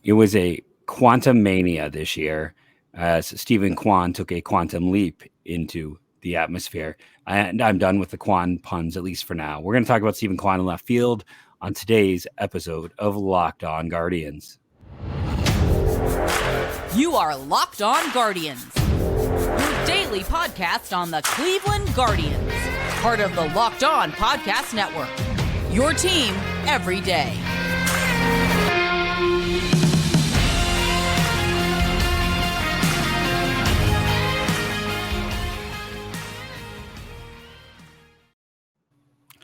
It was a quantum mania this year as Steven Kwan took a quantum leap into the atmosphere. And I'm done with the Kwan puns, at least for now. We're going to talk about Steven Kwan in left field on today's episode of Locked On Guardians. You are Locked On Guardians, your daily podcast on the Cleveland Guardians, part of the Locked On Podcast Network, your team every day.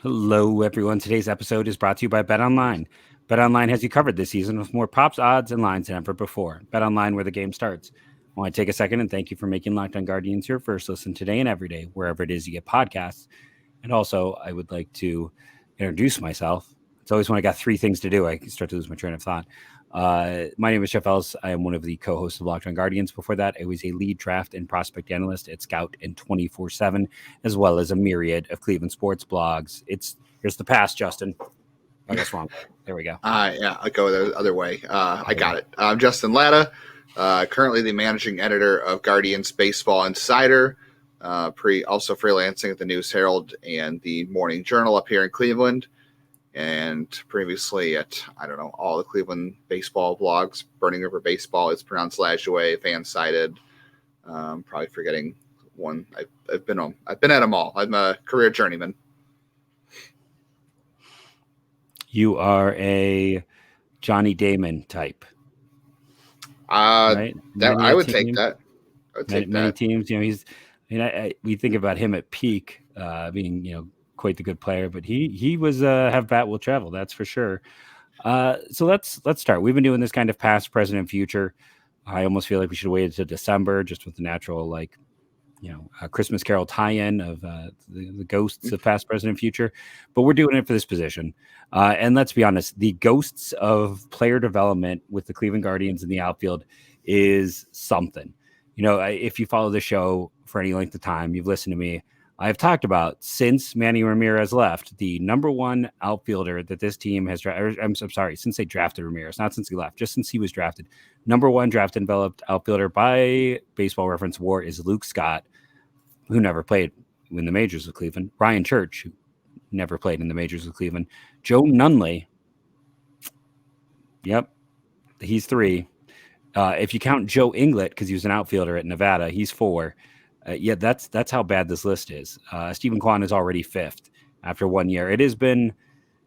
Hello, everyone. Today's episode is brought to you by BetOnline. BetOnline has you covered this season with more props, odds, and lines than ever before. BetOnline, where the game starts. I want to take a second and thank you for making Locked On Guardians your first listen today and every day, wherever it is you get podcasts. And also, I would like to introduce myself. It's always when I got three things to do, I start to lose my train of thought. My name is Jeff Ellis. I am one of the co-hosts of Locked On Guardians. Before that, I was a lead draft and prospect analyst at Scout and 24/7, as well as a myriad of Cleveland sports blogs. Here's the pass, Justin. Oh, that's wrong. There we go. Yeah, I'll go the other way. I got it. I'm Justin Latta, currently the managing editor of Guardians Baseball Insider, also freelancing at the News Herald and the Morning Journal up here in Cleveland, and previously at, all the Cleveland baseball blogs. Burning River Baseball, it's pronounced Lajoie, Fansided. Probably forgetting one. I've been at them all. I'm a career journeyman. You are a Johnny Damon type. Right? I would take that. Many teams, we think about him at peak, being, quite the good player, but he was have bat will travel, that's for sure. So let's start. We've been doing this kind of past, present, and future. I almost feel like we should wait until December, just with the natural, Christmas Carol tie-in of the ghosts of past, present, and future. But we're doing it for this position. And let's be honest, the ghosts of player development with the Cleveland Guardians in the outfield is something. If you follow the show for any length of time, you've listened to me, I've talked about, since Manny Ramirez left, the number one outfielder that this team has since they drafted Ramirez, not since he left, just since he was drafted. Number one drafted and developed outfielder by Baseball Reference WAR is Luke Scott, who never played in the majors with Cleveland. Brian Church, who never played in the majors with Cleveland. Joe Nunley. Yep, he's 3. If you count Joe Inglet, because he was an outfielder at Nevada, he's 4. That's how bad this list is. Steven Kwan is already 5th after 1 year. It has been,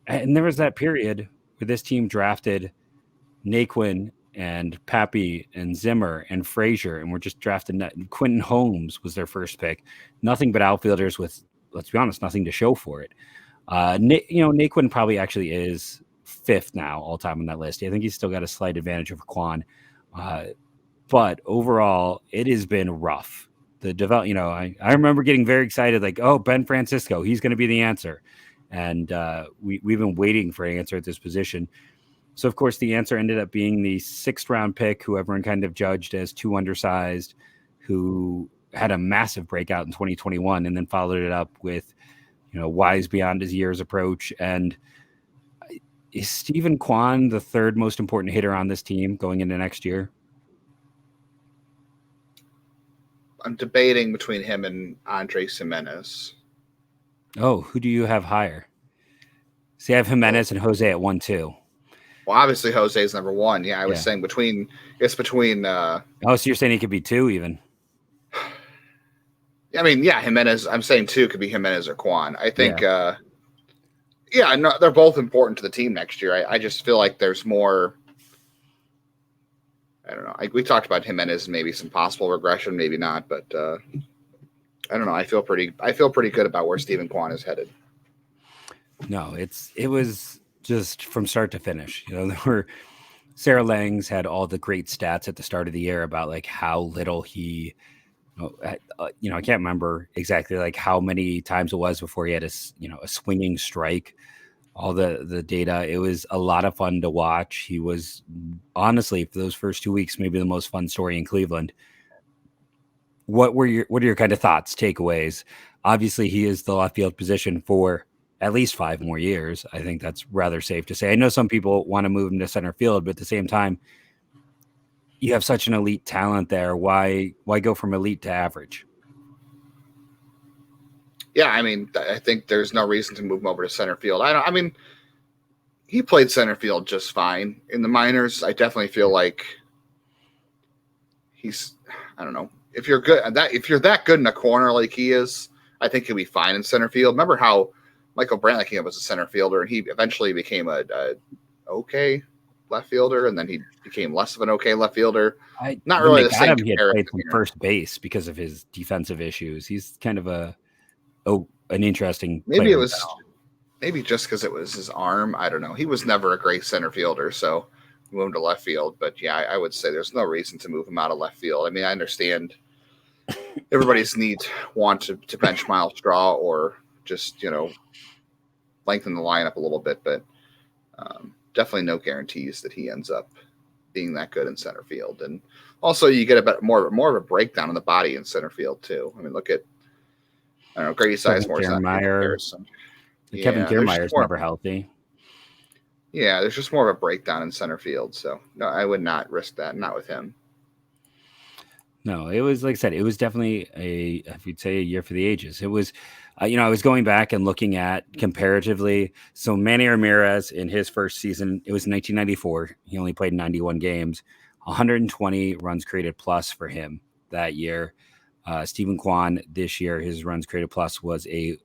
and there was that period where this team drafted Naquin and Pappy and Zimmer and Frazier, and we're just drafting Quentin Holmes was their first pick. Nothing but outfielders with, let's be honest, nothing to show for it. Naquin probably actually is 5th now all time on that list. I think he's still got a slight advantage over Kwan. But overall, it has been rough. I remember getting very excited, Ben Francisco, he's going to be the answer. And we've been waiting for an answer at this position. So, of course, the answer ended up being the 6th round pick, who everyone kind of judged as too undersized, who had a massive breakout in 2021 and then followed it up with, wise beyond his years approach. And is Steven Kwan the 3rd most important hitter on this team going into next year? I'm debating between him and Andres Gimenez. Oh, who do you have higher? See, I have Gimenez and Jose at 1, 2. Well, obviously Jose is number 1. Yeah, I was saying between. So you're saying he could be 2 even? Gimenez. I'm saying 2 could be Gimenez or Kwan. I think. They're both important to the team next year. I just feel like there's more. I don't know. We talked about Gimenez and maybe some possible regression, maybe not, but I don't know. I feel pretty good about where Steven Kwan is headed. No, it was just from start to finish. Sarah Langs had all the great stats at the start of the year about how little he, I can't remember exactly how many times it was before he had a swinging strike. All the data. It was a lot of fun to watch. He was honestly, for those first 2 weeks, maybe the most fun story in Cleveland. What are your kind of thoughts, takeaways? Obviously, he is the left field position for at least 5 more years. I think that's rather safe to say. I know some people want to move him to center field, but at the same time, you have such an elite talent there. Why go from elite to average? Yeah, I mean, I think there's no reason to move him over to center field. I mean, he played center field just fine in the minors. I definitely feel like I don't know. If you're that good in a corner like he is, I think he'll be fine in center field. Remember how Michael Brantley came up as a center fielder, and he eventually became a okay left fielder, and then he became less of an okay left fielder. Not really the same. He had played from first base because of his defensive issues. He's kind of an interesting. Maybe maybe just because it was his arm. I don't know. He was never a great center fielder, so we moved to left field. But yeah, I would say there's no reason to move him out of left field. I mean, I understand everybody's want to bench Miles Straw or just lengthen the lineup a little bit, but definitely no guarantees that he ends up being that good in center field. And also, you get a bit more of a breakdown in the body in center field too. I mean, look at Grady Sizemore's not Kiermaier. Kevin Kiermaier is never healthy. Yeah, there's just more of a breakdown in center field. So no, I would not risk that. Not with him. No, it was, like I said, it was definitely if you'd say, a year for the ages. It was, I was going back and looking at comparatively. So Manny Ramirez in his first season, it was 1994. He only played 91 games, 120 runs created plus for him that year. Steven Kwan this year, his runs created plus was a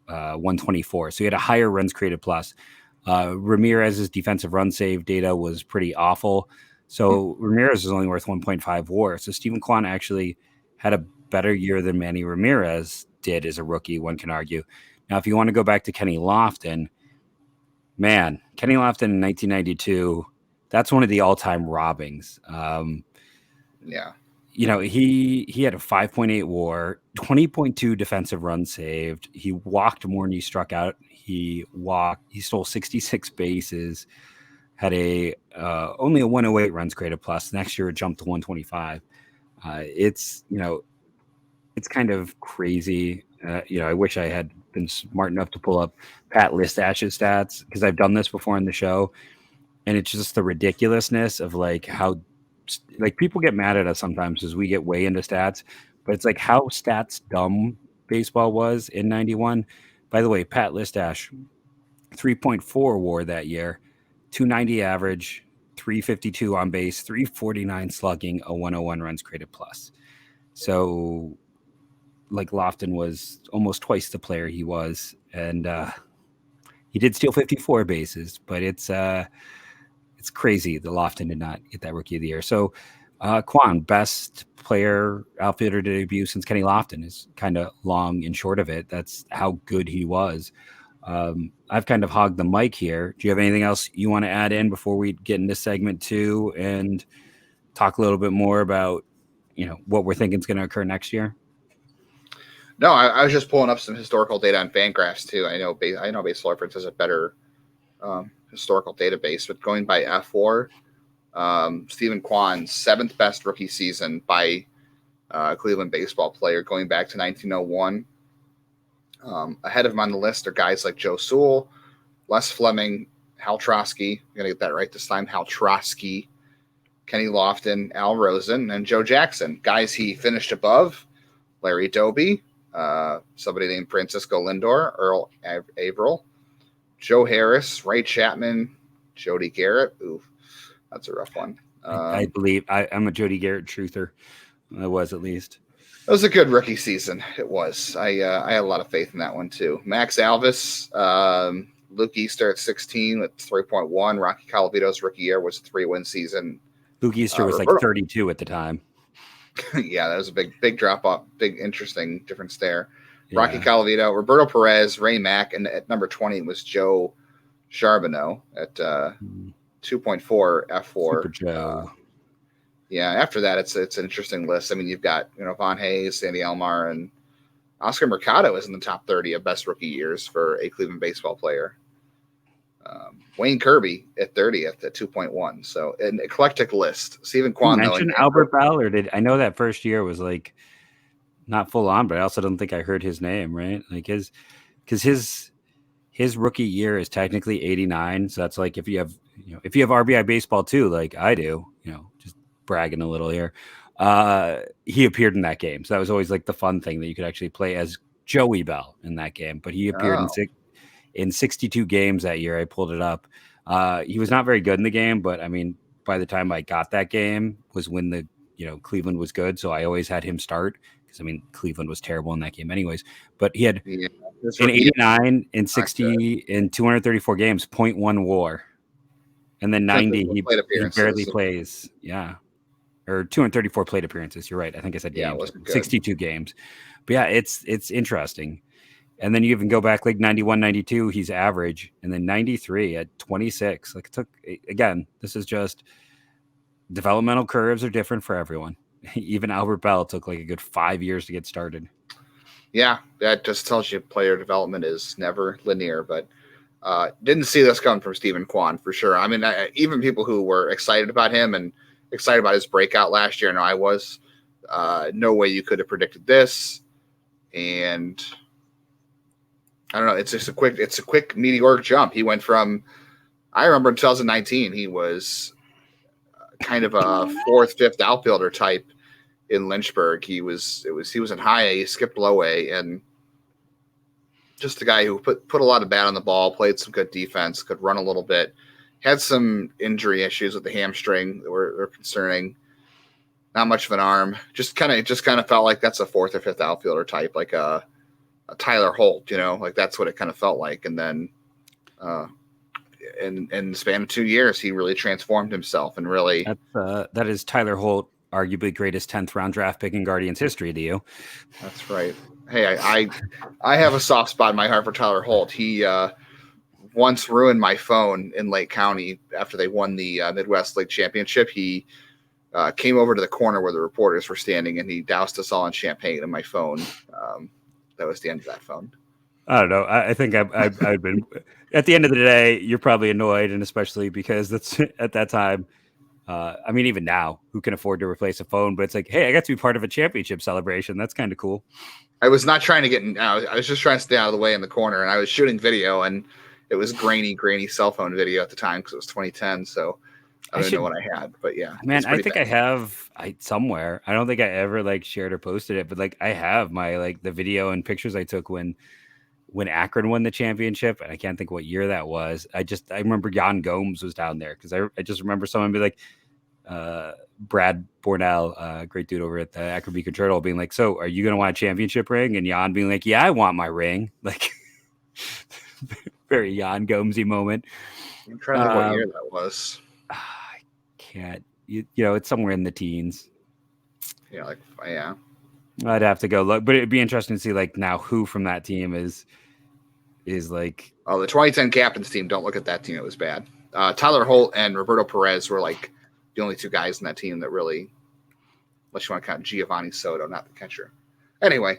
124. So he had a higher runs created plus. Ramirez's defensive run save data was pretty awful. So Ramirez is only worth 1.5 WAR. So Steven Kwan actually had a better year than Manny Ramirez did as a rookie, one can argue. Now, if you want to go back to Kenny Lofton, man, Kenny Lofton in 1992, that's one of the all-time robbings. Yeah. He had a 5.8 WAR, 20.2 defensive runs saved. He walked more than he struck out. He stole 66 bases. Had only a 108 runs created plus. Next year it jumped to 125. It's kind of crazy. I wish I had been smart enough to pull up Pat Listach's stats, because I've done this before in the show, and it's just the ridiculousness of how people get mad at us sometimes as we get way into stats, but it's like how stats dumb baseball was in 91. By the way, Pat Listach, 3.4 WAR that year. 290 average, 352 on base, 349 slugging, a 101 runs created plus. So, Lofton was almost twice the player he was, and he did steal 54 bases, but it's crazy that Lofton did not get that Rookie of the Year. So, Kwan, best player outfielder to debut since Kenny Lofton, is kind of long and short of it. That's how good he was. I've kind of hogged the mic here. Do you have anything else you want to add in before we get into segment 2 and talk a little bit more about, what we're thinking is going to occur next year? No, I was just pulling up some historical data on Fangraphs too. I know Baseball Reference has a better historical database, but going by F4, Steven Kwan's 7th best rookie season by a Cleveland baseball player going back to 1901. Ahead of him on the list are guys like Joe Sewell, Les Fleming, Hal Trosky. I'm going to get that right this time. Hal Trosky, Kenny Lofton, Al Rosen, and Joe Jackson. Guys he finished above: Larry Doby, somebody named Francisco Lindor, Earl Averill, Joe Harris, Ray Chapman, Jody Garrett. Ooh, that's a rough one. I believe I'm a Jody Garrett truther. I was, at least. It was a good rookie season. It was. I had a lot of faith in that one too. Max Alvis, Luke Easter at 16 with 3.1. Rocky Colavito's rookie year was a 3-win season. Luke Easter was like 32 at the time. Yeah, that was a big drop off, big interesting difference there. Yeah. Rocky Colavito, Roberto Perez, Ray Mack, and at number 20 was Joe Charbonneau at 2.4 F4. Super Joe. Yeah, after that, it's an interesting list. I mean, you've got Von Hayes, Sandy Alomar, and Oscar Mercado is in the top 30 of best rookie years for a Cleveland baseball player. Wayne Kirby at 30th at 2.1. So an eclectic list. Steven Kwan. You mentioned Albert Ballard. I know that first year was not full on, but I also don't think I heard his name, right? His rookie year is technically 89. So that's if you have RBI baseball too, like I do, just bragging a little here. He appeared in that game. So that was always like the fun thing that you could actually play as Joey Bell in that game. But he appeared in 62 games that year. I pulled it up. He was not very good in the game, but I mean, by the time I got that game was when the Cleveland was good. So I always had him start because I mean Cleveland was terrible in that game anyways. But he had in 89, in 60, in 234 games, 0.1 WAR. And then 90, he barely plays. Yeah. Or 234 plate appearances. You're right. I think I said games. 62 games. But yeah, it's interesting. And then you even go back like 91, 92, he's average. And then 93 at 26. Like it took, again, this is just developmental curves are different for everyone. Even Albert Bell took like a good 5 years to get started. Yeah, that just tells you player development is never linear, but didn't see this coming from Steven Kwan for sure. I mean, even people who were excited about him and excited about his breakout last year, and I was, no way you could have predicted this. And I don't know, it's a quick meteoric jump. He went from, I remember in 2019, he was kind of a fourth, fifth outfielder type in Lynchburg. He was in high A, he skipped low A, and just a guy who put a lot of bat on the ball, played some good defense, could run a little bit, had some injury issues with the hamstring that were concerning. Not much of an arm. Just kind of felt like that's a fourth or fifth outfielder type, like a Tyler Holt, like that's what it kind of felt like. And then in the span of 2 years, he really transformed himself and really. That is Tyler Holt, arguably greatest 10th round draft pick in Guardians history to you. That's right. Hey, I have a soft spot in my heart for Tyler Holt. He once ruined my phone in Lake County after they won the Midwest League Championship. He came over to the corner where the reporters were standing, and he doused us all in champagne in my phone. That was the end of that phone. I don't know. I think I've been at the end of the day, you're probably annoyed, and especially because that's at that time. I mean, even now, who can afford to replace a phone? But it's like, hey, I got to be part of a championship celebration. That's kind of cool. I was not trying to get in. I was just trying to stay out of the way in the corner, and I was shooting video, and it was grainy cell phone video at the time because it was 2010. So I don't know what I had, but yeah, man, I think bad. I have somewhere. I don't think I ever shared or posted it, but I have my the video and pictures I took when Akron won the championship, and I can't think what year that was. I remember Jan Gomes was down there because I just remember someone be like, Brad Bornell, great dude over at the Akron Beacon Journal, being like, "So, are you going to want a championship ring?" And Jan being like, "Yeah, I want my ring." Very Jan Gomesy moment. I'm trying to think what year that was. I can't. It's somewhere in the teens. Yeah, yeah. I'd have to go look, but it'd be interesting to see now who from that team is like. Oh, the 2010 captains team. Don't look at that team; it was bad. Tyler Holt and Roberto Perez were the only two guys in that team that really, unless you want to count Giovanni Soto, not the catcher. Anyway,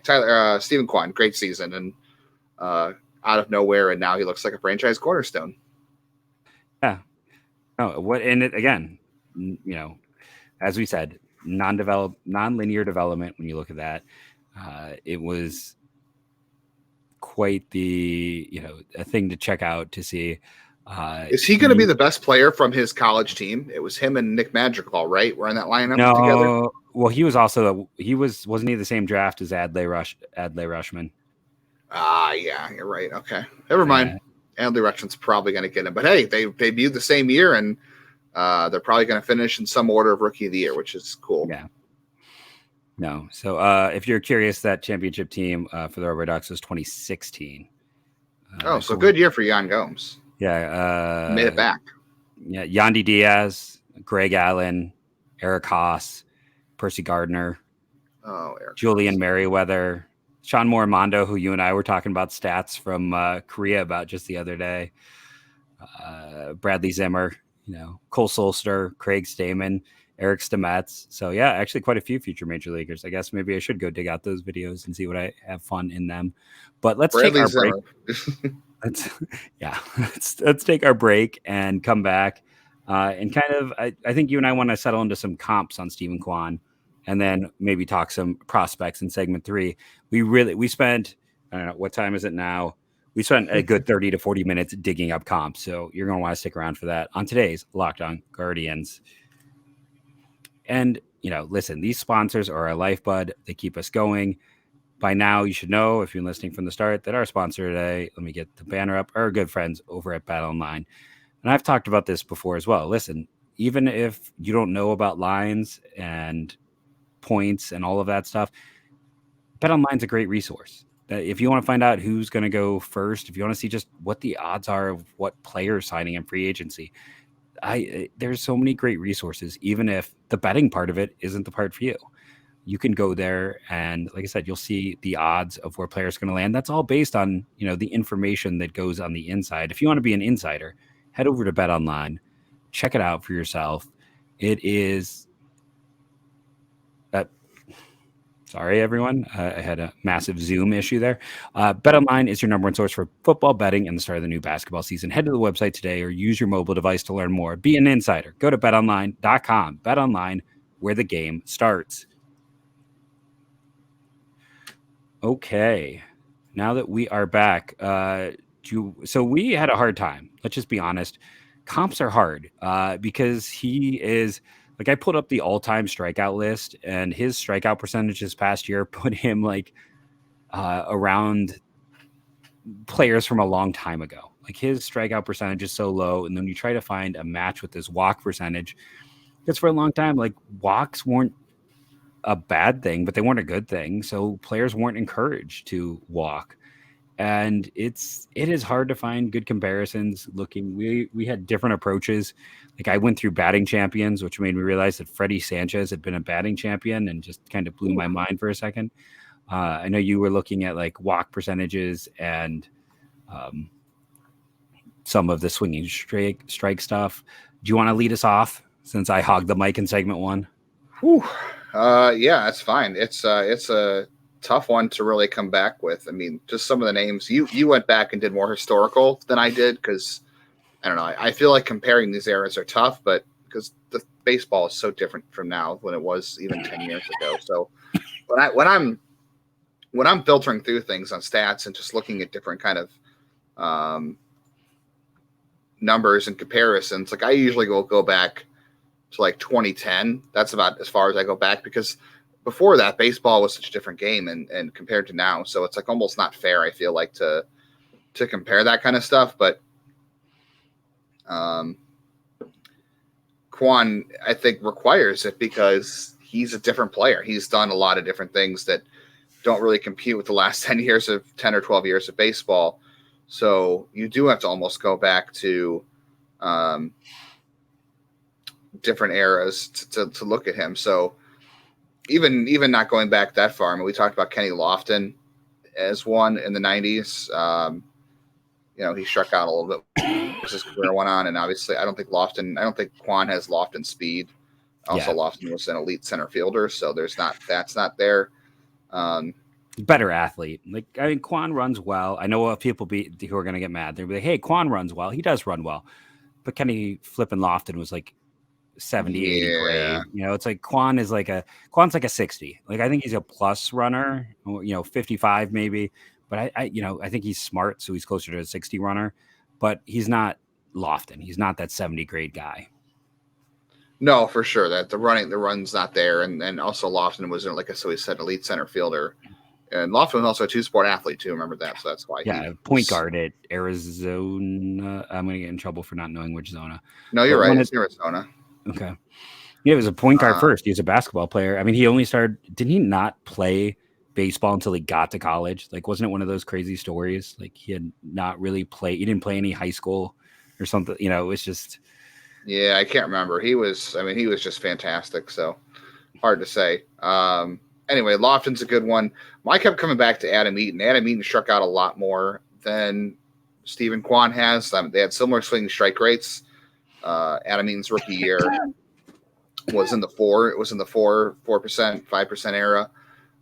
Steven Kwan, great season, and out of nowhere, and now he looks like a franchise cornerstone. Yeah. Oh, what? And it again, as we said, non-linear development. When you look at that, it was quite the a thing to check out to see. Is he going to be the best player from his college team? It was him and Nick Madrigal, right? We're in that lineup together. Well, he was wasn't he the same draft as Adley Rushman? Yeah, you're right. Okay, never mind. Adley Rushman's probably going to get him, but hey, they debuted the same year, and they're probably going to finish in some order of Rookie of the Year, which is cool. Yeah. No, so if you're curious, that championship team for the Rubber Ducks was 2016. So good year for Jan Gomes. Yeah. Made it back. Yeah. Yandy Diaz, Greg Allen, Eric Haas, Percy Gardner, Julian Merriweather, Sean Morimondo, who you and I were talking about stats from Korea about just the other day, Bradley Zimmer, Cole Solster, Craig Stamen, Eric Stamets. So yeah, actually quite a few future major leaguers. I guess maybe I should go dig out those videos and see what I have fun in them. But let's take our break. Let's take our break and come back and kind of I think you and I want to settle into some comps on Steven Kwan and then maybe talk some prospects in segment 3. We spent, I don't know, what time is it now? We spent a good 30 to 40 minutes digging up comps. So you're going to want to stick around for that on today's Locked On Guardians. And, listen, these sponsors are our lifeblood. They keep us going. By now, you should know, if you're listening from the start, that our sponsor today, let me get the banner up, are our good friends over at Bet Online. And I've talked about this before as well. Listen, even if you don't know about lines and points and all of that stuff, Bet Online's a great resource. If you want to find out who's going to go first, if you want to see just what the odds are of what players signing in free agency, there's so many great resources, even if the betting part of it isn't the part for you. You can go there and, like I said, you'll see the odds of where players are going to land. That's all based on, the information that goes on the inside. If you want to be an insider, head over to Bet Online, check it out for yourself. It is sorry, everyone. I had a massive Zoom issue there. BetOnline is your number one source for football betting and the start of the new basketball season. Head to the website today or use your mobile device to learn more. Be an insider. Go to betonline.com. BetOnline, where the game starts. Okay. Now that we are back, so we had a hard time. Let's just be honest. Comps are hard because he is... Like, I pulled up the all-time strikeout list, and his strikeout percentage this past year put him around players from a long time ago. Like, his strikeout percentage is so low, and then you try to find a match with his walk percentage, because for a long time, walks weren't a bad thing, but they weren't a good thing. So players weren't encouraged to walk. And it is hard to find good comparisons. We had different approaches. Like, I went through batting champions, which made me realize that Freddie Sanchez had been a batting champion, and just kind of blew my mind for a second. I know you were looking at walk percentages and some of the swinging strike stuff. Do you want to lead us off since I hogged the mic in segment one? Yeah, that's fine. It's a tough one to really come back with. I mean, just some of the names you went back and did more historical than I did, because I don't know. I feel like comparing these eras are tough, but because the baseball is so different from now than it was even 10 years ago. So when I'm filtering through things on stats and just looking at different kind of numbers and comparisons, I usually go back to 2010. That's about as far as I go back, because before that, baseball was such a different game and compared to now. So it's almost not fair, I feel like, to compare that kind of stuff. But Kwan, I think, requires it because he's a different player. He's done a lot of different things that don't really compute with the last 10 or 12 years of baseball. So you do have to almost go back to different eras to look at him. So even not going back that far, I mean, we talked about Kenny Lofton as one in the 90s. He struck out a little bit as his career went on, and obviously I don't think Kwan has Lofton speed. Also, yeah. Lofton was an elite center fielder, so that's not there. Better athlete. Kwan runs well. I know people who are going to get mad. They'll be like, hey, Kwan runs well. He does run well. But Kenny flipping Lofton was 70, 80 grade. It's Kwan's a 60. I think he's a plus runner, 55 maybe. But I think he's smart, so he's closer to a 60 runner. But he's not Lofton. He's not that 70 grade guy. No, for sure. That the run's not there, and also Lofton was, we said, elite center fielder, and Lofton was also a two-sport athlete too. Remember that, so that's why. Yeah, point guard at Arizona. I'm going to get in trouble for not knowing which zona. No, you're right. It's Arizona. Okay. Yeah, he was a point guard first. He was a basketball player. I mean, he only started. Didn't he not play baseball until he got to college? Wasn't it one of those crazy stories? He had not really played. He didn't play any high school or something. It was just. Yeah, I can't remember. He was just fantastic. So hard to say. Anyway, Lofton's a good one. I kept coming back to Adam Eaton. Adam Eaton struck out a lot more than Steven Kwan has. They had similar swinging strike rates. Adam Eaton's rookie year was in the 4%, 5% era.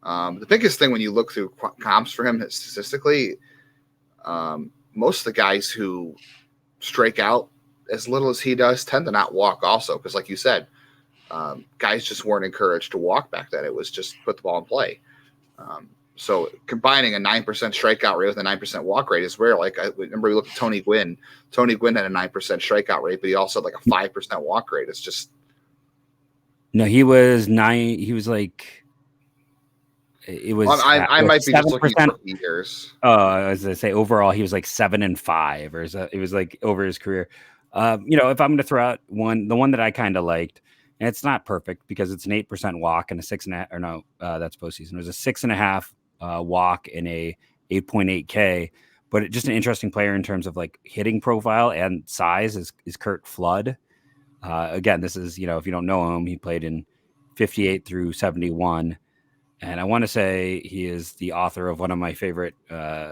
The biggest thing when you look through comps for him statistically, most of the guys who strike out as little as he does tend to not walk also, because like you said, guys just weren't encouraged to walk back then. It was just put the ball in play. So combining a 9% strikeout rate with a 9% walk rate is rare. I remember we looked at Tony Gwynn. Tony Gwynn had a 9% strikeout rate, but he also had a 5% walk rate. It's just No, he was 9. He was like, it was. Well, I might be just looking 7%. at rookie years. As I say, overall, he was like 7-5, or it was like over his career. If I'm going to throw out the one that I kind of liked, and it's not perfect because it's an 8% walk and a 6.5, or no, that's postseason. It was a 6.5 walk and a 8.8 K, but just an interesting player in terms of like hitting profile and size is Curt Flood. Again, this is, if you don't know him, he played in 58 through 71. And I want to say he is the author of one of my favorite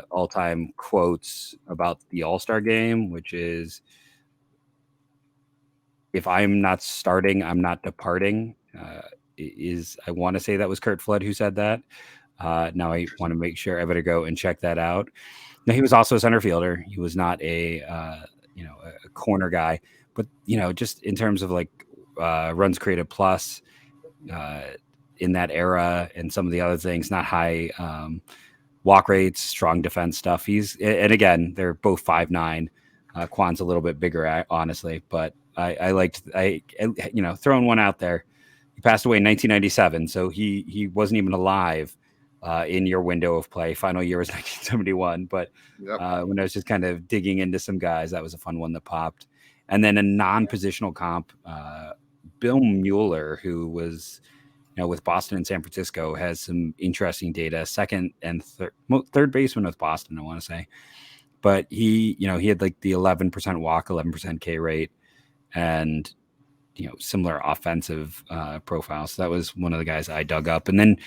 all-time quotes about the All-Star game, which is, "If I'm not starting, I'm not departing." I want to say that was Curt Flood who said that. Now I want to make sure I better go and check that out. Now, he was also a center fielder. He was not a corner guy, but just in terms of like runs created plus. In that era and some of the other things, not high walk rates, strong defense stuff. And again, they're both 5'9". Kwan's a little bit bigger, honestly, but I liked, throwing one out there. He passed away in 1997, so he wasn't even alive in your window of play. Final year was 1971, but when I was just kind of digging into some guys, that was a fun one that popped. And then a non-positional comp, Bill Mueller, who was with Boston and San Francisco, has some interesting data. Second and third baseman with Boston, I want to say. But he had like the 11% walk, 11% K rate, and similar offensive profile. So that was one of the guys I dug up. And then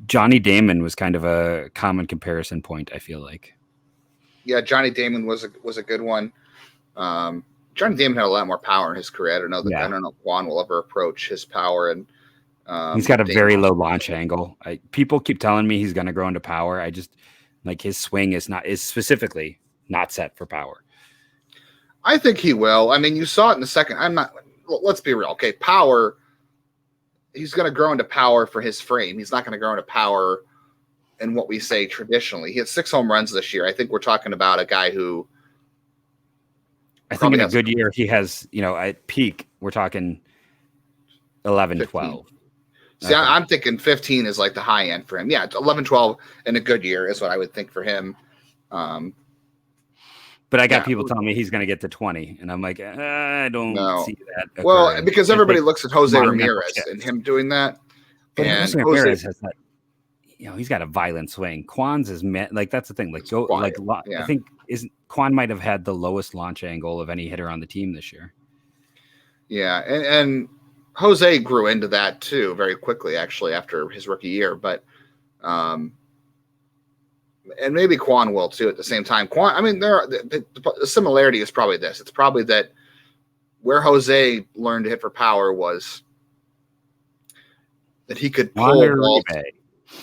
Johnny Damon was kind of a common comparison point, I feel like. Yeah, Johnny Damon was a good one. Johnny Damon had a lot more power in his career. I don't know if Kwan will ever approach his power, and he's got a very low launch angle. People keep telling me he's going to grow into power. I just like his swing is specifically not set for power. I think he will. I mean, you saw it in the second. Let's be real. Okay. Power. He's going to grow into power for his frame. He's not going to grow into power in what we say traditionally. He had 6 home runs this year. I think we're talking about a guy who, I think in a good year, he has, at peak, we're talking 11, 15. 12. See, okay. I'm thinking 15 is like the high end for him. Yeah, 11, 12 in a good year is what I would think for him. But I got people telling me he's going to get to 20, and I'm like, I don't see that occurring. Well, because everybody looks at Jose Ramirez and him doing that. But Jose Ramirez has that, he's got a violent swing. Kwan's is like, that's the thing. Like, I think Kwan might have had the lowest launch angle of any hitter on the team this year. Yeah, and Jose grew into that too very quickly, actually, after his rookie year. But, and maybe Kwan will too at the same time. Kwan, I mean, the similarity is probably this. It's probably that where Jose learned to hit for power was that he could pull balls.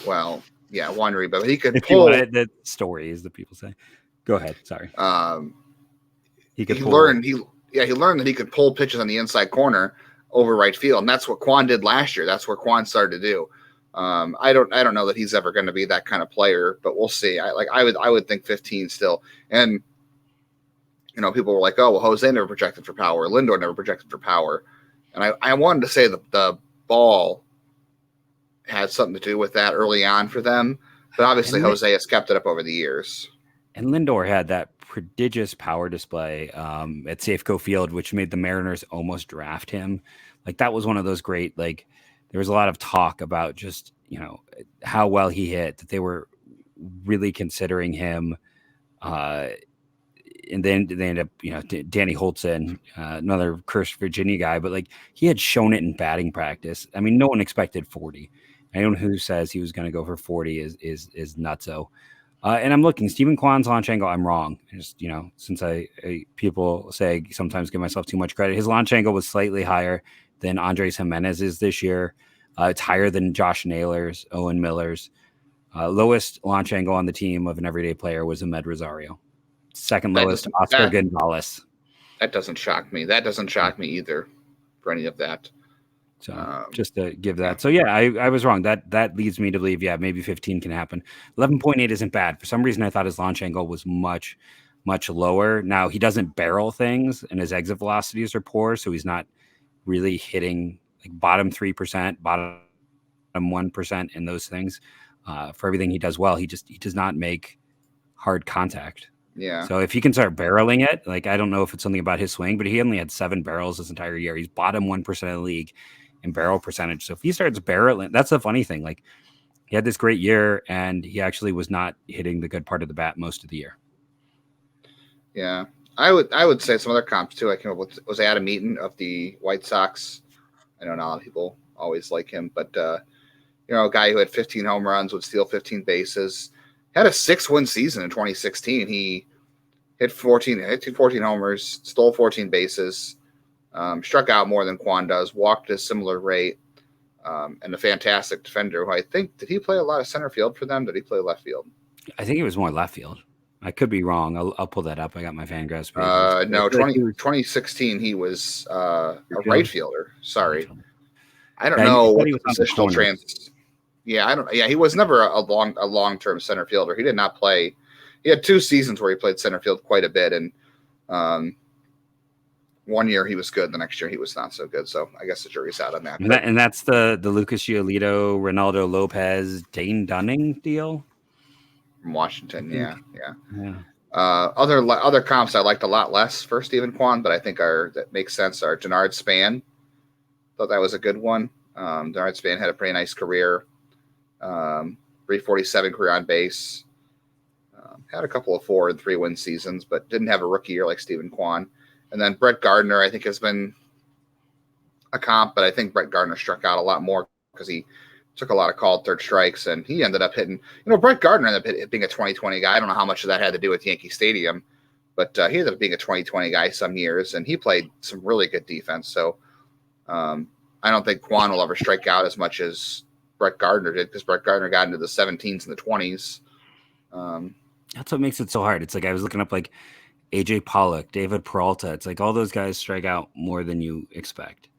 Well, yeah, Juan Uribe, but he could pull. The story is that people say. Go ahead. Sorry. He learned that he could pull pitches on the inside corner over right field, and that's what Kwan did last year. That's what Kwan started to do. I don't know that he's ever going to be that kind of player, but we'll see. I would think 15 still. And people were like, oh, well, Jose never projected for power. Lindor never projected for power. And I wanted to say that the ball had something to do with that early on for them, but obviously Jose has kept it up over the years. And Lindor had that prodigious power display at Safeco Field, which made the Mariners almost draft him. Like, that was one of those great, like, there was a lot of talk about just, how well he hit, that they were really considering him. And then they ended up, Danny Holtzen, another cursed Virginia guy, but like, he had shown it in batting practice. I mean, no one expected 40. Anyone who says he was going to go for 40 is nutso. And I'm looking, Steven Kwan's launch angle, I'm wrong. Just, since people say I sometimes give myself too much credit, his launch angle was slightly higher than Andres Jimenez's this year. It's higher than Josh Naylor's, Owen Miller's. Lowest launch angle on the team of an everyday player was Ahmed Rosario. Second lowest, Oscar Gonzalez. That doesn't shock me. That doesn't shock me either for any of that. So just to give that. So yeah, I was wrong. That leads me to believe, maybe 15 can happen. 11.8 isn't bad. For some reason, I thought his launch angle was much, much lower. Now, he doesn't barrel things and his exit velocities are poor. So he's not really hitting like bottom 3%, bottom 1% in those things. For everything he does well, he does not make hard contact. Yeah. So if he can start barreling it, like I don't know if it's something about his swing, but he only had 7 barrels this entire year. He's bottom 1% of the league in barrel percentage. So if he starts barreling, that's the funny thing. Like he had this great year, and he actually was not hitting the good part of the bat most of the year. Yeah, I would say some other comps too. I came up with was Adam Eaton of the White Sox. I know not a lot of people always like him, but a guy who had 15 home runs, would steal 15 bases, had a 6-win season in 2016. He hit 14 homers, stole 14 bases, struck out more than Kwan does, walked at a similar rate, and a fantastic defender who I think, did he play a lot of center field for them? Did he play left field? I think it was more left field. I could be wrong. I'll pull that up. I got my Fangraphs page. No, 2016 he was a right fielder. Sorry. I don't know what the positional trans. Yeah, I don't. Yeah, he was never a long-term center fielder. He did not play. He had 2 seasons where he played center field quite a bit, and one year he was good. The next year he was not so good. So I guess the jury's out on that. And that's the Lucas Giolito, Ronaldo Lopez, Dane Dunning deal from Washington. Yeah. Other comps I liked a lot less for Steven Kwan, but I think that makes sense. Are Denard Span. Thought that was a good one. Denard Span had a pretty nice career. 347 career on base. Had a couple of 4 and 3 win seasons, but didn't have a rookie year like Steven Kwan. And then Brett Gardner, I think, has been a comp, but I think Brett Gardner struck out a lot more because he took a lot of called third strikes, and he ended up hitting. Brett Gardner ended up being a 2020 guy. I don't know how much of that had to do with Yankee Stadium, but he ended up being a 2020 guy some years, and he played some really good defense. So I don't think Kwan will ever strike out as much as Brett Gardner did, because Brett Gardner got into the 17s and the 20s. That's what makes it so hard. It's like I was looking up like AJ Pollock, David Peralta. It's like all those guys strike out more than you expect.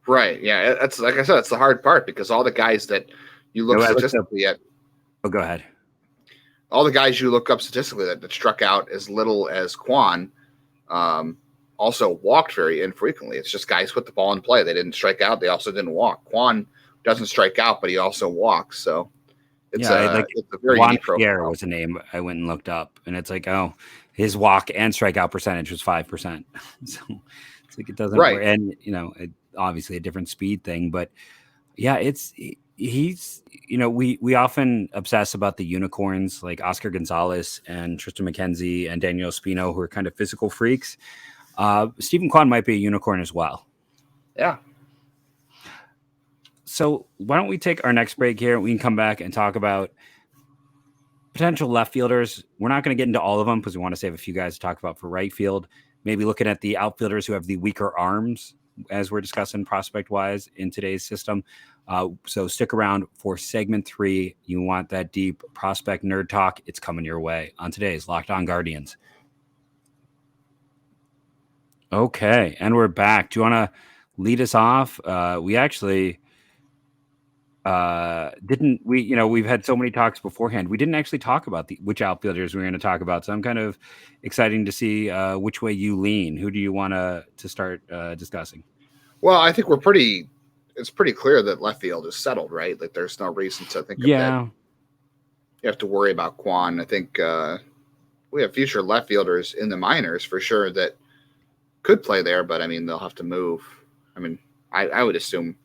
Right. Yeah. That's like I said, it's the hard part, because all the guys that you look statistically at. Oh, go ahead. All the guys you look up statistically that struck out as little as Kwan also walked very infrequently. It's just guys put the ball in play. They didn't strike out. They also didn't walk. Kwan doesn't strike out, but he also walks. So it's a very unique profile. Was a name I went and looked up, and it's like, oh, his walk and strikeout percentage was 5%. So it's like it doesn't work. And obviously a different speed thing, but yeah, he's we often obsess about the unicorns like Oscar Gonzalez and Tristan McKenzie and Daniel Espino, who are kind of physical freaks. Steven Kwan might be a unicorn as well. Yeah. So why don't we take our next break here? We can come back and talk about potential left fielders. We're not going to get into all of them because we want to save a few guys to talk about for right field. Maybe looking at the outfielders who have the weaker arms, as we're discussing prospect-wise in today's system. So stick around for segment 3. You want that deep prospect nerd talk? It's coming your way on today's Locked On Guardians. Okay, and we're back. Do you want to lead us off? We actually we've had so many talks beforehand. We didn't actually talk about which outfielders we were going to talk about. So I'm kind of excited to see which way you lean. Who do you want to start discussing? Well, I think it's pretty clear that left field is settled, right? Like there's no reason to think of that. You have to worry about Kwan. I think we have future left fielders in the minors for sure that could play there, but I mean, they'll have to move. I mean, I would assume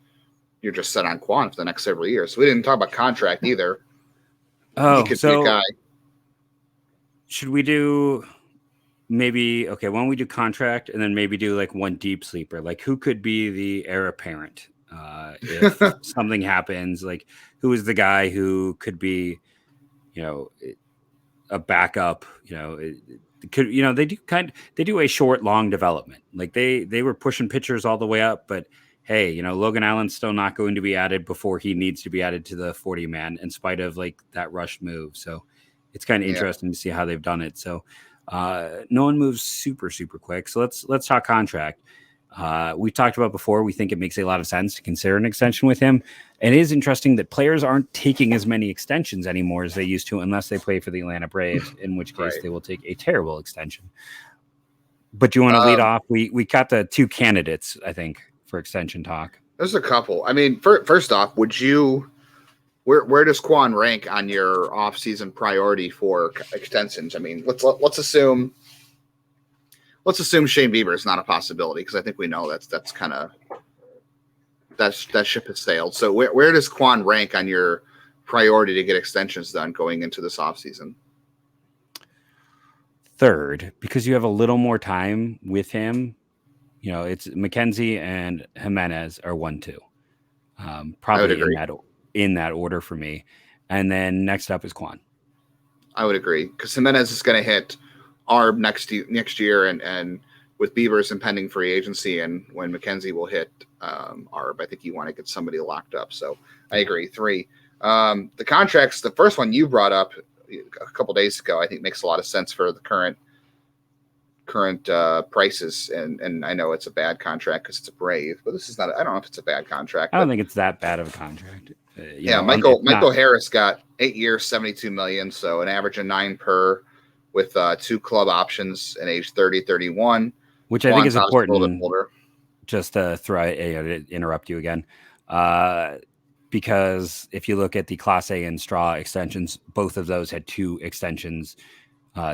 you're just set on Kwan for the next several years. So we didn't talk about contract either. Oh, he could be a guy. Should we do why don't we do contract and then maybe do like one deep sleeper? Like who could be the heir apparent if something happens? Like who is the guy who could be, a backup, they do a short, long development. Like they were pushing pitchers all the way up, but hey, Logan Allen's still not going to be added before he needs to be added to the 40-man in spite of like that rushed move. So it's kind of interesting to see how they've done it. So no one moves super, super quick. So let's talk contract. We talked about before, we think it makes a lot of sense to consider an extension with him. And it is interesting that players aren't taking as many extensions anymore as they used to, unless they play for the Atlanta Braves, in which case they will take a terrible extension. But do you want to lead off? We got the 2 candidates, I think, for extension talk? There's a couple. I mean, first off, where does Kwan rank on your off-season priority for extensions? I mean, let's assume Shane Bieber is not a possibility, because I think we know that's kind of that ship has sailed. So where does Kwan rank on your priority to get extensions done going into this offseason? Third, because you have a little more time with him. You know, it's McKenzie and Jimenez are 1-2. Probably in that order for me. And then next up is Kwan. I would agree, because Jimenez is going to hit ARB next year, and with Bieber's impending free agency, and when McKenzie will hit ARB, I think you want to get somebody locked up. So I agree. 3. The contracts, the first one you brought up a couple days ago, I think makes a lot of sense for the current prices, and I know it's a bad contract because it's a Brave, but this is not. I don't know if it's a bad contract. I don't think it's that bad of a contract. Michael Harris got 8 years, $72 million, so an average of 9 per, with 2 club options at age 30, 31. Which I think is important. A little bit older. Just to interrupt you again, because if you look at the Class A and Straw extensions, both of those had 2 extensions,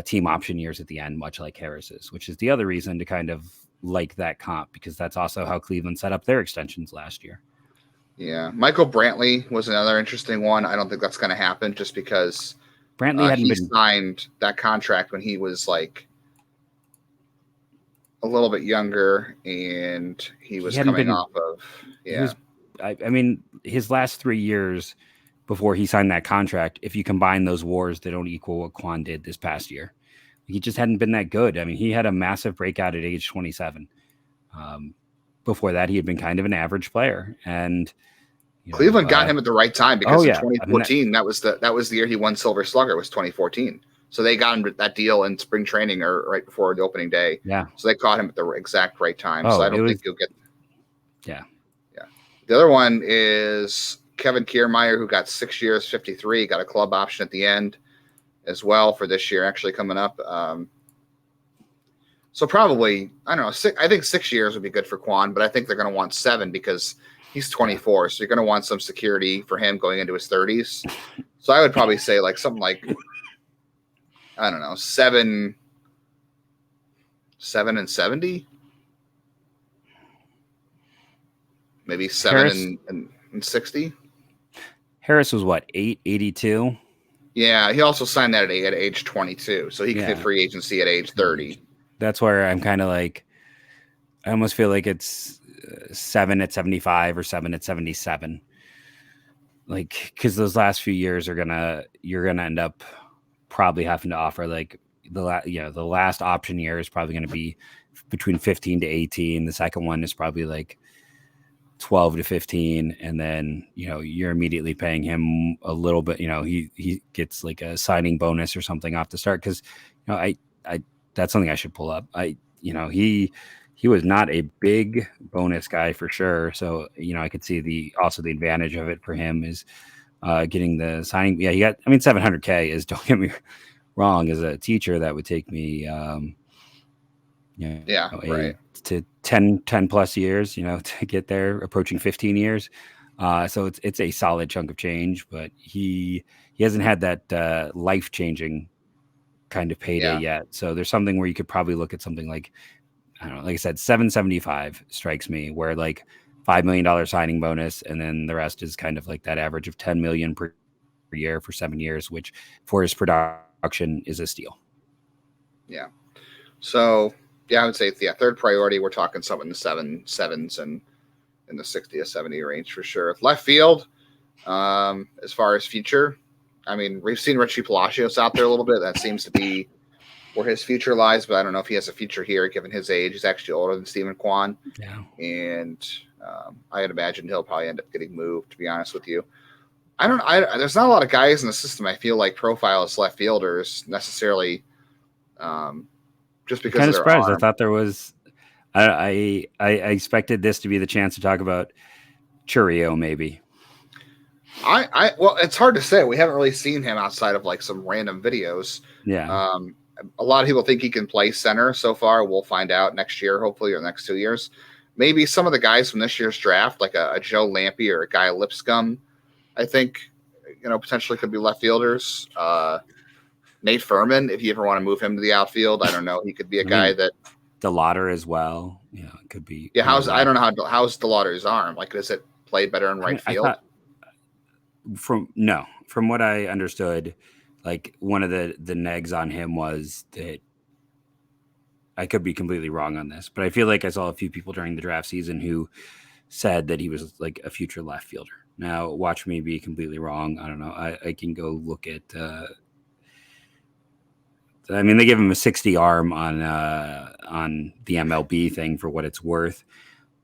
team option years at the end, much like Harris's, which is the other reason to kind of like that comp, because that's also how Cleveland set up their extensions last year. Yeah. Michael Brantley was another interesting one. I don't think that's going to happen, just because Brantley hadn't signed that contract when he was like a little bit younger, and he was coming off of, I mean, his last 3 years before he signed that contract, if you combine those wars, they don't equal what Kwan did this past year. He just hadn't been that good. I mean, he had a massive breakout at age 27. Before that, he had been kind of an average player, and Cleveland got him at the right time, because in 2014, that was the year he won Silver Slugger, was 2014. So they got him that deal in spring training, or right before the opening day. Yeah. So they caught him at the exact right time. So I don't think you'll get. Yeah. Yeah. The other one is Kevin Kiermaier, who got 6 years, 53, got a club option at the end as well for this year, actually coming up. So probably, I don't know, I think 6 years would be good for Kwan, but I think they're going to want 7, because he's 24. So you're going to want some security for him going into his 30s. So I would probably say like something like, I don't know, 7 and 70, maybe 7 and 60. Harris was what, 82? Yeah, he also signed that at age 22, so he could hit free agency at age 30. That's where I'm kind of like, I almost feel like it's 7 at 75 or 7 at 77. Like, because those last few years you're gonna end up probably having to offer like the last option year is probably going to be between 15 to 18. The second one is probably like 12 to 15, and then you're immediately paying him a little bit. He gets like a signing bonus or something off the start, because I that's something I should pull up. He was not a big bonus guy for sure, so I could see the advantage of it for him is getting the signing. Yeah, he got, I mean, $700K is, don't get me wrong, as a teacher that would take me to 10 plus years, to get there, approaching 15 years. So it's a solid chunk of change, but he hasn't had that life-changing kind of payday yet. So there's something where you could probably look at something like, I don't know, like I said, 775 strikes me, where like $5 million signing bonus, and then the rest is kind of like that average of 10 million per year for 7 years, which for his production is a steal. Yeah. So I would say third priority, we're talking something in the sevens and in the 60 to 70 range for sure. Left field, as far as future, I mean, we've seen Richie Palacios out there a little bit. That seems to be where his future lies, but I don't know if he has a future here given his age. He's actually older than Steven Kwan. Yeah. And I'd imagine he'll probably end up getting moved, to be honest with you. There's not a lot of guys in the system I feel like profile as left fielders necessarily, just because kind of of their surprised. arm. I thought there was. I expected this to be the chance to talk about Churio, maybe. Well, it's hard to say. We haven't really seen him outside of like some random videos. Yeah. A lot of people think he can play center so far. We'll find out next year, hopefully, or the next 2 years. maybe some of the guys from this year's draft, like a Joe Lampe or a guy Lipscomb, I think, potentially could be left fielders. Nate Furman, if you ever want to move him to the outfield, I don't know. He could be a guy that DeLauder as well. Yeah, it could be. Yeah, I don't know how's DeLauder's arm. Like, does it play better in right field? From what I understood, like one of the negs on him was that, I could be completely wrong on this, but I feel like I saw a few people during the draft season who said that he was like a future left fielder. Now, watch me be completely wrong. I don't know. I can go look at. I mean, they give him a 60 arm on the MLB thing for what it's worth,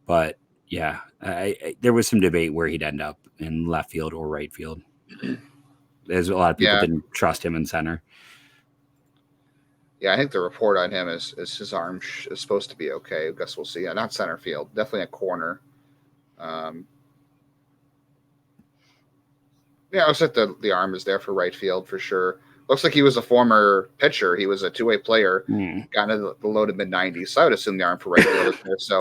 but yeah, there was some debate where he'd end up in left field or right field. There's a lot of people didn't trust him in center. Yeah, I think the report on him is his arm is supposed to be okay. I guess we'll see. Yeah, not center field, definitely a corner. Yeah, it looks like the arm is there for right field for sure. Looks like he was a former pitcher. He was a two-way player, got into the low to mid-90s. So I would assume the arm for right field is there. So,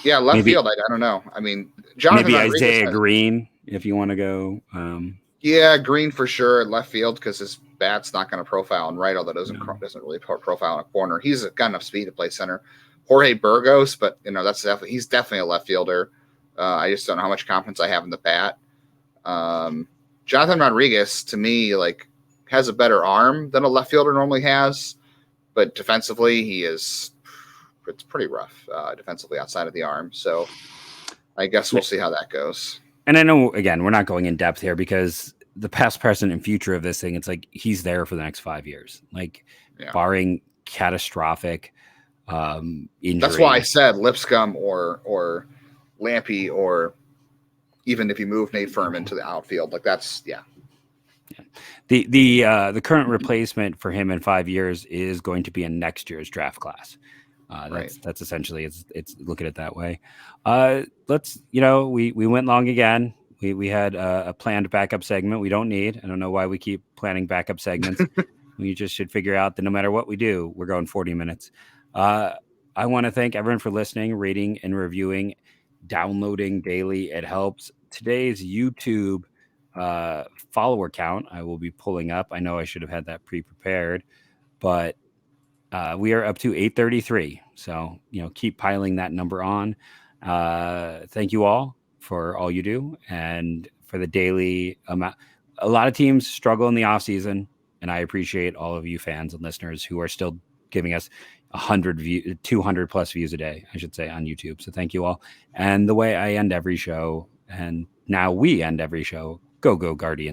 yeah, left field, I don't know. I mean, Jonathan maybe Isaiah Green, if you want to go. Yeah, Green for sure at left field because his bat's not going to profile in right, although doesn't really profile in a corner. He's got enough speed to play center. Jorge Burgos, but he's definitely a left fielder. I just don't know how much confidence I have in the bat. Jonathan Rodriguez, to me, has a better arm than a left fielder normally has, but defensively it's pretty rough defensively outside of the arm. So I guess we'll see how that goes. And I know, again, we're not going in depth here because the past, present, and future of this thing, it's like he's there for the next 5 years, barring catastrophic injury. That's why I said Lipscomb or Lampe, or even if you move Nate Furman to the outfield, that's. The current replacement for him in 5 years is going to be in next year's draft class. That's essentially it's look at it that way. We went long again. We had a planned backup segment we don't need. I don't know why we keep planning backup segments. We just should figure out that no matter what we do, we're going 40 minutes. I want to thank everyone for listening, rating, and reviewing, downloading daily. It helps. Today's YouTube follower count I will be pulling up. I know I should have had that pre-prepared, but we are up to 833. So, keep piling that number on. Thank you all for all you do and for the daily amount. A lot of teams struggle in the off season, and I appreciate all of you fans and listeners who are still giving us 200 plus views a day, I should say, on YouTube. So thank you all. And the way I end every show, and now we end every show, go Guardians.